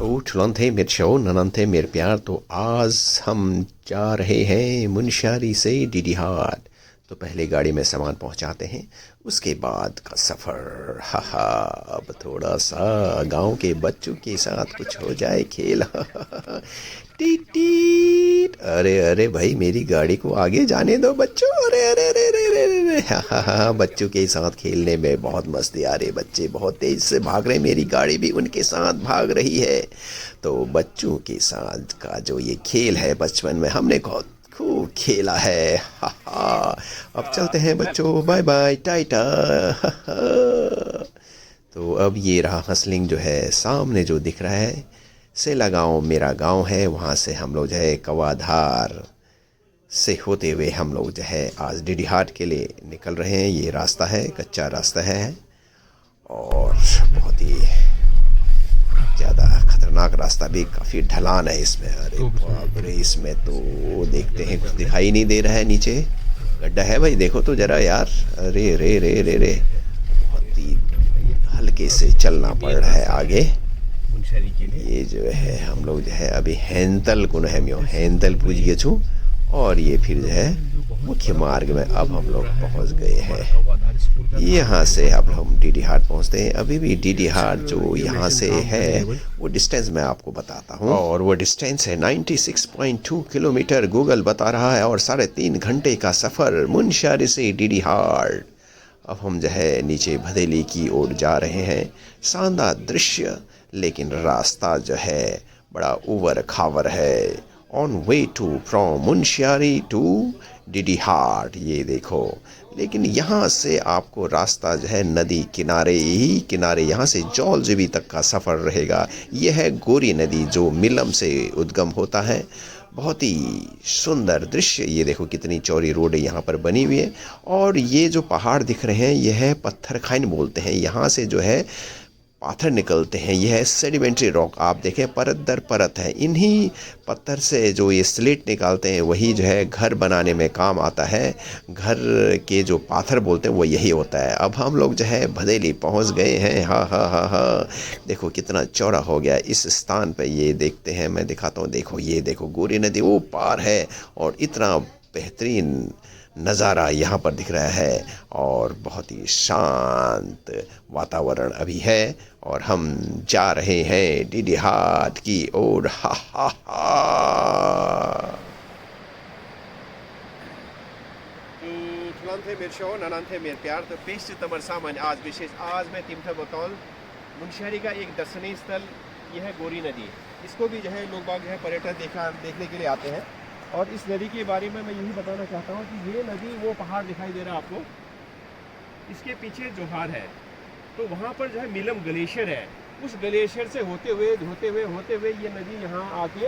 तो चुलंथे मेरे शो ननंथे मेरे प्यार। तो आज हम जा रहे हैं मुनस्यारी से डीडीहाट। तो पहले गाड़ी में सामान पहुंचाते हैं, उसके बाद का सफ़र। हा अब थोड़ा सा गांव के बच्चों के साथ कुछ हो जाए खेल। Tit tit. अरे अरे भाई मेरी गाड़ी को आगे जाने दो बच्चों। अरे अरे अरे अरे अरे अरे। हा बच्चों के साथ खेलने में बहुत मस्ती आ रही। बच्चे बहुत तेज से भाग रहे, मेरी गाड़ी भी उनके साथ भाग रही है। तो बच्चों के साथ का जो ये खेल है बचपन में हमने खूब खेला है। हा अब चलते हैं बच्चों, बाय बाय टाटा। तो अब ये रहा हसलिंग जो है सामने जो दिख रहा है, सेला गांव मेरा गांव है। वहाँ से हम लोग जो है कवाधार से होते हुए हम लोग जो है आज डीडीहाट के लिए निकल रहे हैं। ये रास्ता है, कच्चा रास्ता है और बहुत ही ज़्यादा खतरनाक रास्ता भी, काफ़ी ढलान है इसमें। अरे बाप रे, इसमें तो देखते हैं कुछ दिखाई नहीं दे रहा है। नीचे गड्ढा है भाई, देखो तो ज़रा यार। अरे रे रे रे रे, बहुत ही हल्के से चलना पड़ रहा है आगे। ये जो है हम लोग जो है अभी हैंतल को हैंतल पूछ गए छू, और ये फिर जो है मुख्य मार्ग में अब हम लोग पहुंच गए हैं। यहाँ से अब हम डीडीहाट पहुंचते हैं। अभी भी डीडीहाट जो यहाँ से है वो डिस्टेंस मैं आपको बताता हूँ, और वो डिस्टेंस है 96.2 किलोमीटर गूगल बता रहा है, और 3.5 घंटे का सफ़र मुनस्यारी से डीडीहाट। अब हम जो है नीचे भदेली की ओर जा रहे हैं। शानदार दृश्य, लेकिन रास्ता जो है बड़ा उवर खावर है। On way to from Munsiyari to Didihat, ये देखो। लेकिन यहाँ से आपको रास्ता जो है नदी किनारे ही किनारे, यहाँ से जौलजीबी तक का सफ़र रहेगा। यह है गोरी नदी जो मिलम से उद्गम होता है। बहुत ही सुंदर दृश्य। ये देखो कितनी चौड़ी रोड यहाँ पर बनी हुई है, और ये जो पहाड़ दिख रहे हैं यह है पत्थर खाइन बोलते हैं। यहाँ से जो है पाथर निकलते हैं। यह है सेडिमेंट्री रॉक। आप देखें परत दर परत है। इन्हीं पत्थर से जो ये स्लेट निकालते हैं वही जो है घर बनाने में काम आता है। घर के जो पाथर बोलते हैं वो यही होता है। अब हम लोग जो है भदेली पहुंच गए हैं। हा देखो कितना चौड़ा हो गया इस स्थान पे। ये देखते हैं, मैं दिखाता हूँ। देखो ये देखो गोरी नदी वो पार है, और इतना बेहतरीन नज़ारा यहाँ पर दिख रहा है, और बहुत ही शांत वातावरण अभी है। और हम जा रहे हैं डीडीहाट की ओर। हा मेरे शो ननंथे मेरे प्यार। तो पेश तमर सामान आज विशेष आज मैं तिमथा बतौल मुनस्यारी का एक दर्शनीय स्थल यह है गोरी नदी। इसको भी जो है लोग बाग जो है पर्यटन देखने के लिए आते हैं। और इस नदी के बारे में मैं यही बताना चाहता हूँ कि ये नदी वो पहाड़ दिखाई दे रहा है आपको, इसके पीछे जोहार है। तो वहाँ पर जो है मिलम ग्लेशियर है, उस ग्लेशियर से होते हुए ये नदी यहाँ आके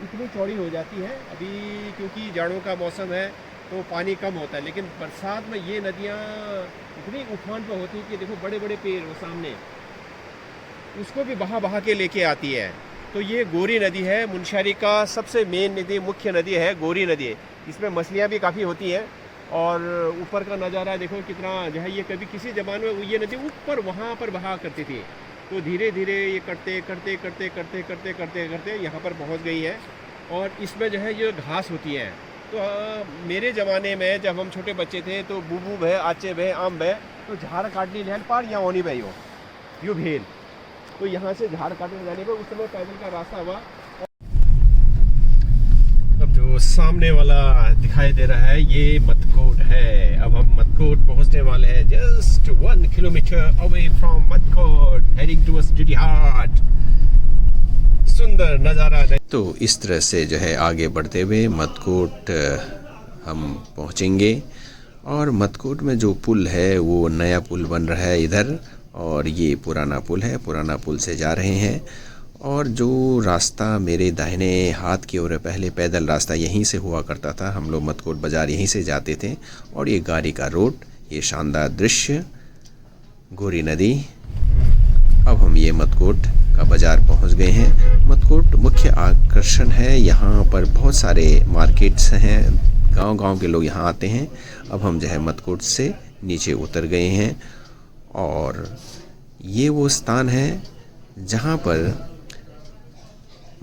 इतनी चौड़ी हो जाती है। अभी क्योंकि जाड़ों का मौसम है तो पानी कम होता है, लेकिन बरसात में ये नदियाँ इतनी उफान पर होती है कि देखो बड़े बड़े पेड़ वो सामने, उसको भी बहा के लेके आती है। तो ये गोरी नदी है, मुनस्यारी का सबसे मेन नदी, मुख्य नदी है गोरी नदी। इसमें मछलियाँ भी काफ़ी होती हैं, और ऊपर का नज़ारा देखो कितना जो है। ये कभी किसी ज़माने में ये नदी ऊपर वहाँ पर बहा करती थी, तो धीरे धीरे ये करते यहाँ पर पहुँच गई है। और इसमें जो है ये घास होती है। तो मेरे ज़माने में जब हम छोटे बच्चे थे तो बूबू भय, आचे भय, आम भय, तो झाड़ काटनी लहल पार या ओनी भय हो यू भेल। तो यहाँ से झाड़ काटने जाने पर उस समय पैदल का रास्ता हुआ। अब जो सामने वाला दिखाई दे रहा है ये मतकोट है। अब हम मतकोट पहुँचने वाले हैं। Just 1 kilometre away from Matkot, heading towards Didihat. सुंदर नज़ारा। तो इस तरह से जो है आगे बढ़ते हुए मतकोट हम पहुँचेंगे। और मतकोट में जो पुल है वो नया पुल बन रहा है इधर, और ये पुराना पुल है। पुराना पुल से जा रहे हैं। और जो रास्ता मेरे दाहिने हाथ की ओर पहले पैदल रास्ता यहीं से हुआ करता था। हम लोग मतकोट बाज़ार यहीं से जाते थे। और ये गाड़ी का रोड, ये शानदार दृश्य, गोरी नदी। अब हम ये मतकोट का बाज़ार पहुंच गए हैं। मतकोट मुख्य आकर्षण है। यहाँ पर बहुत सारे मार्केट्स हैं, गांव के लोग यहाँ आते हैं। अब हम जो है मतकोट से नीचे उतर गए हैं, और ये वो स्थान है जहाँ पर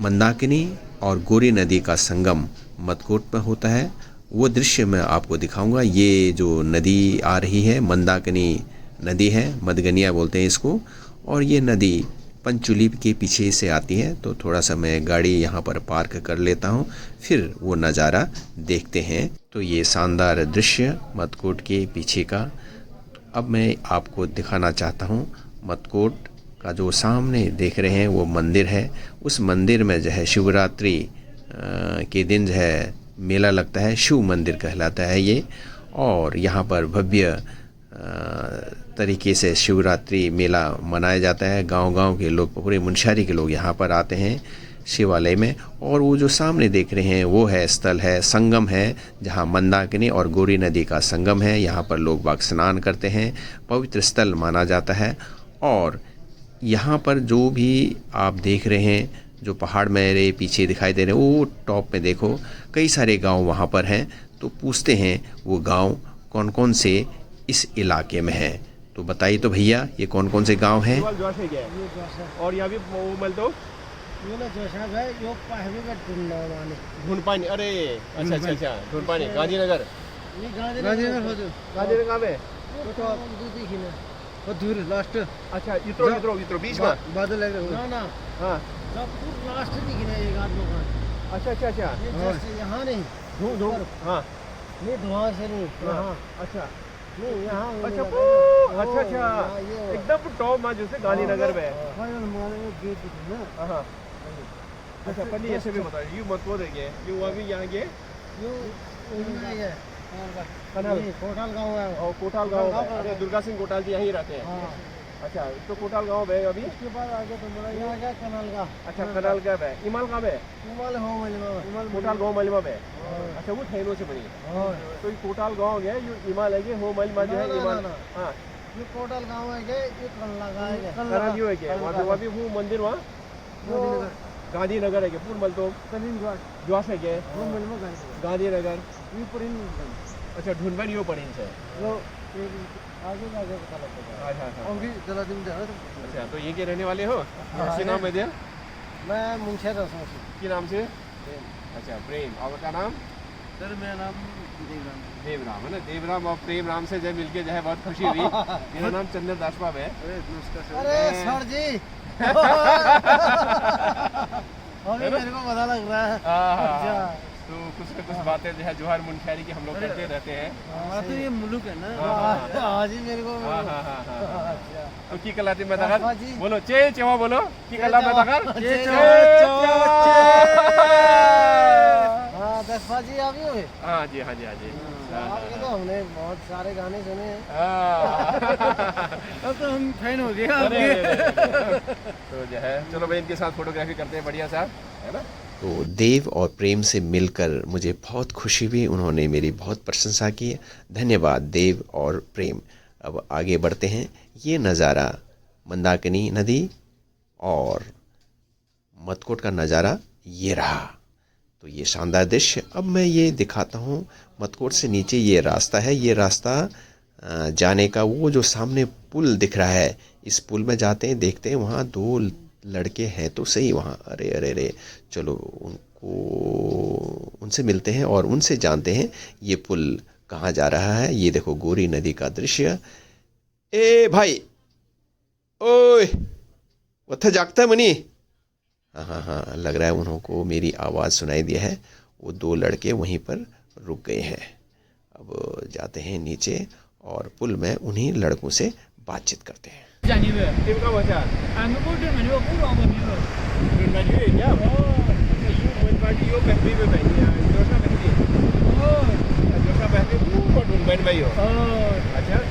मंदाकिनी और गोरी नदी का संगम मदकोट में होता है। वो दृश्य मैं आपको दिखाऊंगा। ये जो नदी आ रही है मंदाकिनी नदी है, मदगनिया बोलते हैं इसको, और ये नदी पंचुली के पीछे से आती है। तो थोड़ा सा मैं गाड़ी यहाँ पर पार्क कर लेता हूँ, फिर वो नज़ारा देखते हैं। तो ये शानदार दृश्य मदकोट के पीछे का अब मैं आपको दिखाना चाहता हूँ। मदकोट का जो सामने देख रहे हैं वो मंदिर है। उस मंदिर में जो है शिवरात्रि के दिन जो है मेला लगता है, शिव मंदिर कहलाता है ये। और यहाँ पर भव्य तरीके से शिवरात्रि मेला मनाया जाता है। गांव-गांव के लोग, पूरे मुनस्यारी के लोग यहाँ पर आते हैं शिवालय में। और वो जो सामने देख रहे हैं वो है स्थल है, संगम है, जहाँ मंदाकिनी और गोरी नदी का संगम है। यहाँ पर लोग बाग स्नान करते हैं, पवित्र स्थल माना जाता है। और यहाँ पर जो भी आप देख रहे हैं, जो पहाड़ मेरे पीछे दिखाई दे रहे हैं, वो टॉप में देखो कई सारे गांव वहाँ पर हैं। तो पूछते हैं वो गांव कौन कौन से इस इलाके में हैं। तो बताइए तो भैया, ये कौन कौन से गांव हैं? और यहाँ भी मल दो ढूंढपानी। अरे अच्छा अच्छा अच्छा, ढूंढपानी गांधीनगर। गांधीनगर कहाँ पे? दूर लास्ट। अच्छा इतरो बीच में बादल है ना ना। हाँ लास्ट दिखना एक आदमी का। अच्छा अच्छा अच्छा, यहाँ नहीं धूप। हाँ नहीं, धुआं से नहीं यहाँ। अच्छा नहीं यहाँ। अच्छा अच्छा अच्छा, एकदम टॉप में जैसे गांधीनगर में। हाँ अच्छा, पन्नी ऐसे भी बताइए। यू मत बोल देंगे, यू अभी यहाँ के कोटाल गाँव है। और कोटाल गाँव, अरे दुर्गा सिंह कोटाल जी यहीं रहते हैं। अच्छा तो कोटाल गाँव है अभी। उसके बाद आगे तो बड़ा यहाँ क्या कनाल का। अच्छा कनाल का है। इमाल कहाँ है? इमाल हो मलिमा। कोटाल गाँव मलिमा में। अच्छा वो थैनो से बनी। तो ये कोटाल गाँव है, ये इमाल है, हो मलिमा जो है इमाल। हाँ ये कोटाल गाँव है, ये कनाल का है। कनाल यू है क्या? वहाँ भी वो मंदिर वहाँ गांधीनगर है क्या? पूर्ण मल तो ज्वास है क्या? गांधीनगर। अच्छा ढूंढबन यो पड़ी से आगे पता लगता है। अच्छा अच्छा, तो ये के रहने वाले हो? क्या नाम है? मैं मुंशिया रसूल की नाम से? अच्छा प्रेम। और का नाम? सर मेरा नाम देवराम है ना। देवराम और प्रेम राम से जब मिलके जो है बहुत खुशी हुई। मेरा नाम चंद्र दास बाब है। अरे सर जी अभी मेरे को पता लग रहा है। अच्छा तो कुछ न कुछ बातें जो है जोहर मुनस्यारी की हम लोग करते रहते हैं। तो ये मुल्क है ना। आज ही मेरे को। तो की कलाती में दगर बोलो चे चेवा बोलो की कला में दगर दसवा जी आप ही हुए? हाँ जी हाँ जी हाँ जी। आपके तो हमने बहुत सारे गाने सुने हैं। अब तो हम फैन हो गए आपके। तो जो है चलो भाई इनके साथ फोटोग्राफी करते हैं बढ़िया सा, है ना। तो देव और प्रेम से मिलकर मुझे बहुत खुशी हुई। उन्होंने मेरी बहुत प्रशंसा की। धन्यवाद देव और प्रेम। अब आगे बढ़ते हैं। ये नज़ारा मंदाकिनी नदी और मदकोट का नज़ारा ये रहा। तो ये शानदार दृश्य। अब मैं ये दिखाता हूँ मदकोट से नीचे ये रास्ता है। ये रास्ता जाने का, वो जो सामने पुल दिख रहा है, इस पुल में जाते हैं, देखते हैं वहाँ दो लड़के हैं तो सही वहाँ। अरे अरे अरे, चलो उनसे मिलते हैं और उनसे जानते हैं ये पुल कहाँ जा रहा है। ये देखो गोरी नदी का दृश्य। ए भाई, ओए उत्थे जागता है मनी? हाँ हाँ हाँ, लग रहा है उनको मेरी आवाज़ सुनाई दी है। वो दो लड़के वहीं पर रुक गए हैं। अब जाते हैं नीचे और पुल में उन्हीं लड़कों से बातचीत करते हैं। अच्छा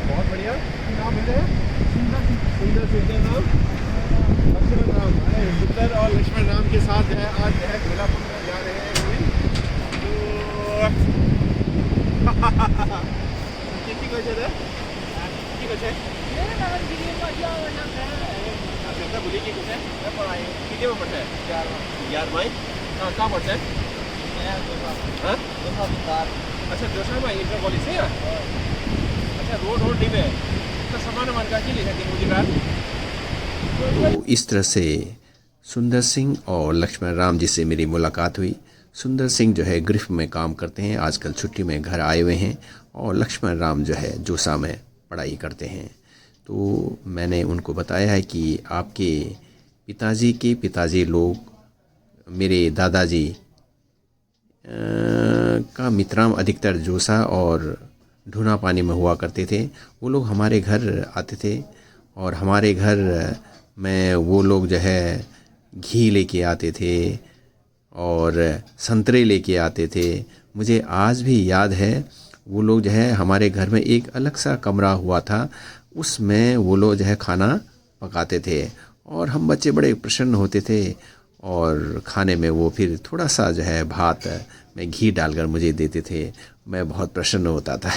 बहुत बढ़िया। नाम है सुंदर सुंदर नाम, लक्ष्मण नाम। सुंदर और लक्ष्मण नाम के साथ जो है आज जो है कोल्हापुर में जा रहे हैं। की वजह है की वजह अच्छा बोलिए की कुछ है कितने में पढ़ता है? 11 माई। कहाँ पढ़ता है? अच्छा जोशा में इंटर कॉलेज से। अच्छा रोड डी में तो समान मान का की लिखा मुझे। तो इस तरह से सुंदर सिंह और लक्ष्मण राम जी से मेरी मुलाकात हुई। सुंदर सिंह जो है ग्रिफ में काम करते हैं, आजकल छुट्टी में घर आए हुए हैं, और लक्ष्मण राम जो है जोसा में पढ़ाई करते हैं। तो मैंने उनको बताया है कि आपके पिताजी के पिताजी लोग मेरे दादाजी का मित्राम अधिकतर जोसा और ढूना पानी में हुआ करते थे। वो लोग हमारे घर आते थे और हमारे घर में वो लोग जो है घी लेके आते थे और संतरे लेके आते थे। मुझे आज भी याद है, वो लोग जो है हमारे घर में एक अलग सा कमरा हुआ था, उसमें वो लोग जो है खाना पकाते थे और हम बच्चे बड़े प्रसन्न होते थे। और खाने में वो फिर थोड़ा सा जो है भात में घी डालकर मुझे देते थे, मैं बहुत प्रसन्न होता था।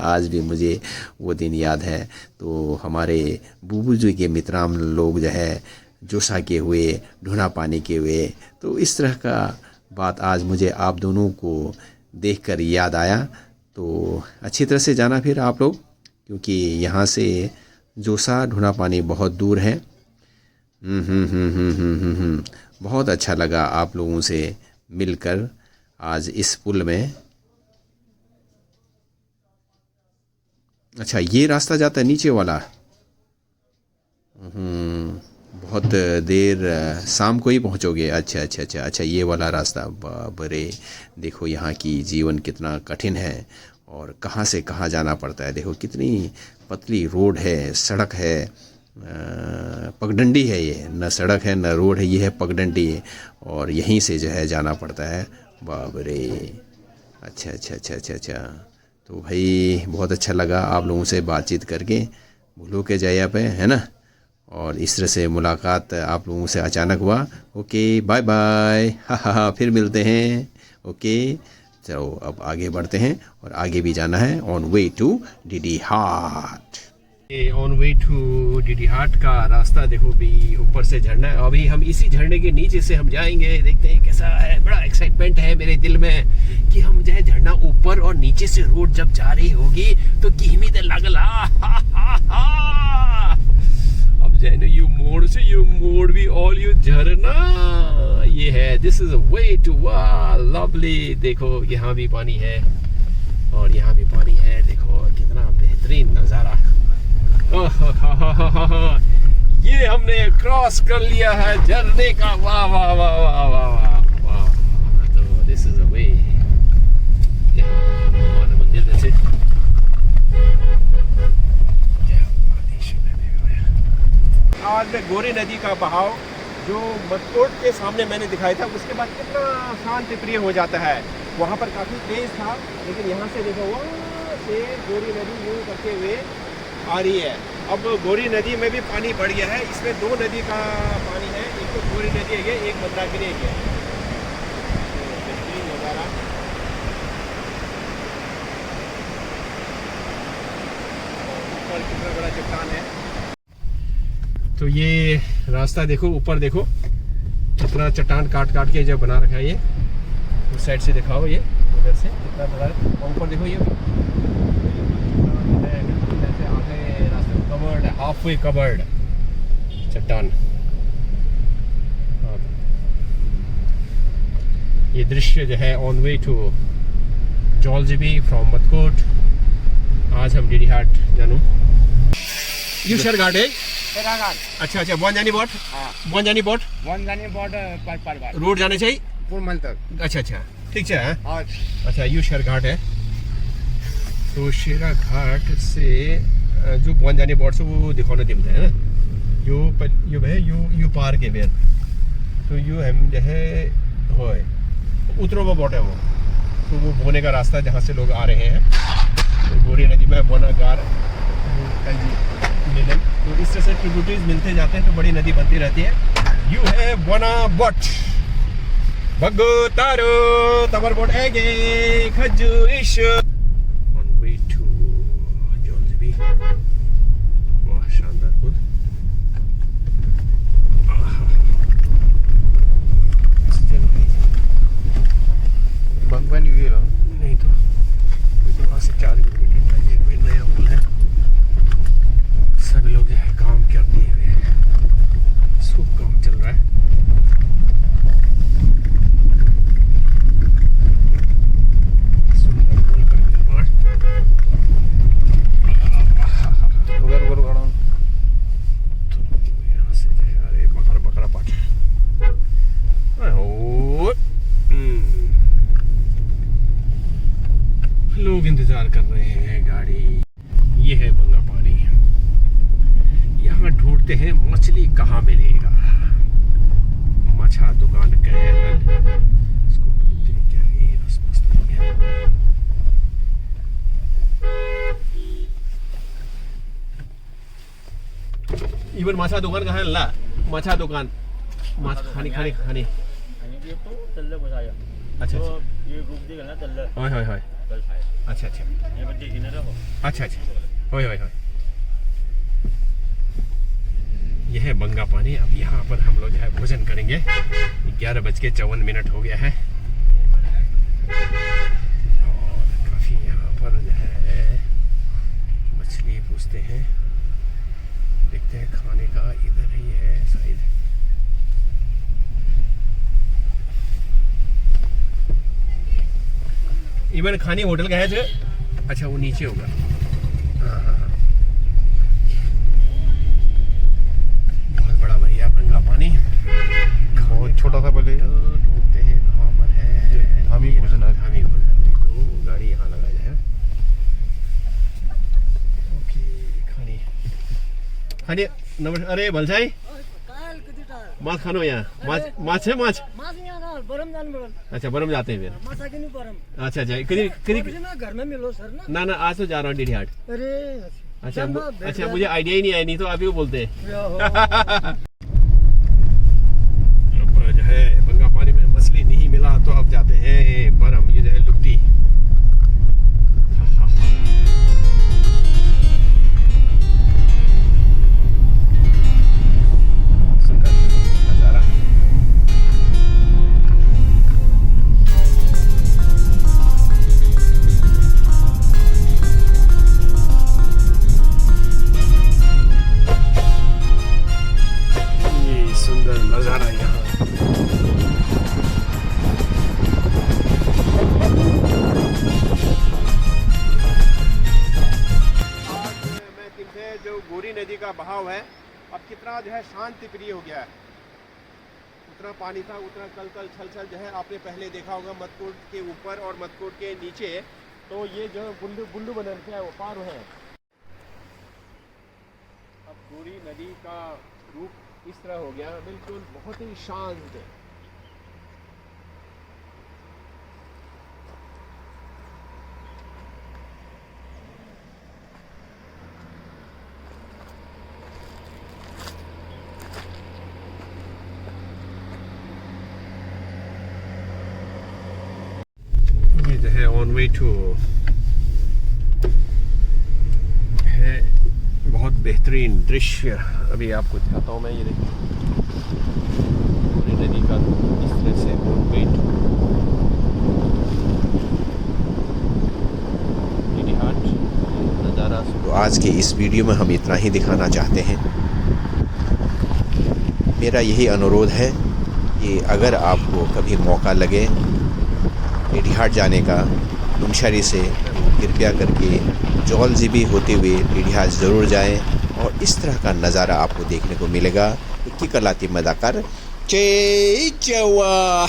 आज भी मुझे वो दिन याद है। तो हमारे बूबू जी के मित्राम लोग जो है जोसा के हुए, ढूना पानी के हुए। तो इस तरह का बात आज मुझे आप दोनों को देखकर याद आया। तो अच्छी तरह से जाना फिर आप लोग, क्योंकि यहाँ से जोसा ढूना पानी बहुत दूर है। बहुत अच्छा लगा आप लोगों से मिलकर आज इस पुल में। अच्छा, ये रास्ता जाता है नीचे वाला। बहुत देर शाम को ही पहुंचोगे। अच्छा, ये वाला रास्ता। बाबरे, देखो यहाँ की जीवन कितना कठिन है और कहाँ से कहाँ जाना पड़ता है। देखो कितनी पतली रोड है, सड़क है, पगडंडी है। ये न सड़क है न रोड है, ये है पगडंडी है, और यहीं से जो है जाना पड़ता है। बाबरे, अच्छा। तो भाई बहुत अच्छा लगा आप लोगों से बातचीत करके, भूलो के जाया पे, है ना। और इस तरह से मुलाकात आप लोगों से अचानक हुआ। ओके, बाय बाय, हा, फिर मिलते हैं। ओके, चलो अब आगे बढ़ते हैं और आगे भी जाना है। On way to Didihat. On way to Didihat का रास्ता देखो भी, ऊपर से झरना है। अभी हम इसी झरने के नीचे से हम जाएंगे, देखते हैं कैसा है। बड़ा एक्साइटमेंट है मेरे दिल में कि हम जो है झरना ऊपर और नीचे से रोड जब जा रही होगी तो किहमी दे लागला। अब जाए यू मोड़ से यू मोड़ भी ऑल यू झरना ये है। दिस इज वे टू वाह लवली। देखो यहाँ भी पानी है और यहाँ भी पानी है। देखो कितना बेहतरीन नज़ारा। ये हमने क्रॉस कर लिया है झरने का। वाह वाह वाह वाह वाह वाह। तो दिस इज अ वे। मंदिर जैसे आज में गोरी नदी का बहाव जो मटकोट के सामने मैंने दिखाया था, उसके बाद कितना शांति प्रिय हो जाता है। वहाँ पर काफ़ी तेज था, लेकिन यहाँ से देखो वहाँ से गोरी नदी यूँ करते हुए आ रही है। अब गोरी नदी में भी पानी बढ़ गया है। इसमें दो नदी का पानी है, एक तो गोरी नदी है, एक मंदाकिनी है। बेहतरीन नज़ारा। ऊपर कितना बड़ा चट्टान है। तो ये रास्ता देखो, ऊपर देखो कितना चट्टान काट के जब बना रखा है। ये उस साइड से दिखाओ, ये उधर से कितना बड़ा है। और ऊपर देखो ये कवर्ड, हाफवे कवर्ड चट्टान। ये दृश्य जो है on way to जॉलजिबी from Matkot. आज हम डीडी हाट जानू। यूशर घाट है। अच्छा, बॉन्जानी बोट। बॉन्जानी बोट पर रोड जाने चाहिए पुरमल तक। अच्छा, ठीक है। अच्छा, यूशर घाट है। तो शेरा घाट से जो बॉन्जानी बोट से वो दिखाना दिखता है ना। यू पार के बेर तो यू हम जो है होए उतरो वो बोट है वो। तो वो बोने का रास्ता जहाँ से लोग आ रहे हैं। तो गोरी नदी में बोना गार मिलन। तो इस तरह से ट्रिब्यूटरीज मिलते जाते हैं, तो बड़ी नदी बनती रहती है। यू है बोना बोट बगो तारो तबर बोट एगे खजू इश। On way to Jauljibi. वाह, शानदार पुल। नहीं तो वहाँ से 4 किलोमीटर का ये कोई नया पुल है। सभी लोग जो है काम करते हुए, खूब काम चल रहा है। देखते हैं मछली कहाँ मिलेगा। मछा दुकान गए हैं, इसको ढूंढते हैं क्या ये आसपास तो नहीं है। इवन माछा दुकान कहाँ है ला? माछा दुकान माछ खानी खानी खानी ये तो चल कुछ आया अच्छा तो अच्छा ये ग्रुप देगा ना चल होय होय होय कल खाए अच्छा अच्छा ये बच्चे गिने रहो अच्छा अच्छा होय होय होय। यह है बंगा पानी। अब यहाँ पर हम लोग जो है भोजन करेंगे। 11:54 हो गया है और काफ़ी यहाँ पर जो है मछली पूछते हैं। देखते हैं खाने का इधर ही है शायद। इवन खानी होटल का है जो अच्छा वो नीचे होगा। हाँ बहुत बड़ा भैया बंगा पानी। बहुत छोटा था पहले। ढूंढते हैं कहाँ पर है। धामी भोजन है। धामी भोजन तो गाड़ी यहाँ लगा जाए। ओके खानी खानी नमस्कार। अरे भलसाई माछ खानो यहाँ माछ है माछ अच्छा बरम जाते हैं फिर अच्छा अच्छा घर में मिलो सर ना ना आज तो जा रहा हूँ डीडी हाट। अरे अच्छा अच्छा मुझे आइडिया ही नहीं आया, नहीं तो आप ही को बोलते हैं। अब जो है बंगा पानी में मछली नहीं मिला तो अब जाते हैं बरम। ये जो है लुकटी। सुंदर नजारा। ये सुंदर नजारा यहाँ। जो गोरी नदी का बहाव है अब कितना जो है शांति प्रिय हो गया है। उतना पानी था उतना कल कल छल छल जो है आपने पहले देखा होगा मटकोट के ऊपर और मटकोट के नीचे। तो ये जो बुल्लू बुल्लू बनन से वो पार है। अब गोरी नदी का रूप इस तरह हो गया बिल्कुल बहुत ही शांत। ये जो है ऑन वे टू है बहुत बेहतरीन दृश्य। अभी आपको दिखाता हूँ मैं। ये देखिए पूरी नदी का इस तरह से ऑन वे टू डीडी हाट नज़ारा। तो आज के इस वीडियो में हम इतना ही दिखाना चाहते हैं। मेरा यही अनुरोध है कि अगर आपको कभी मौका लगे डीडी हाट जाने का मुंशारी से, कृपया करके जौलजीबी होते हुए डीडी हाट ज़रूर जाएं और इस तरह का नज़ारा आपको देखने को मिलेगा। कि कलाती मदाकार चे चवा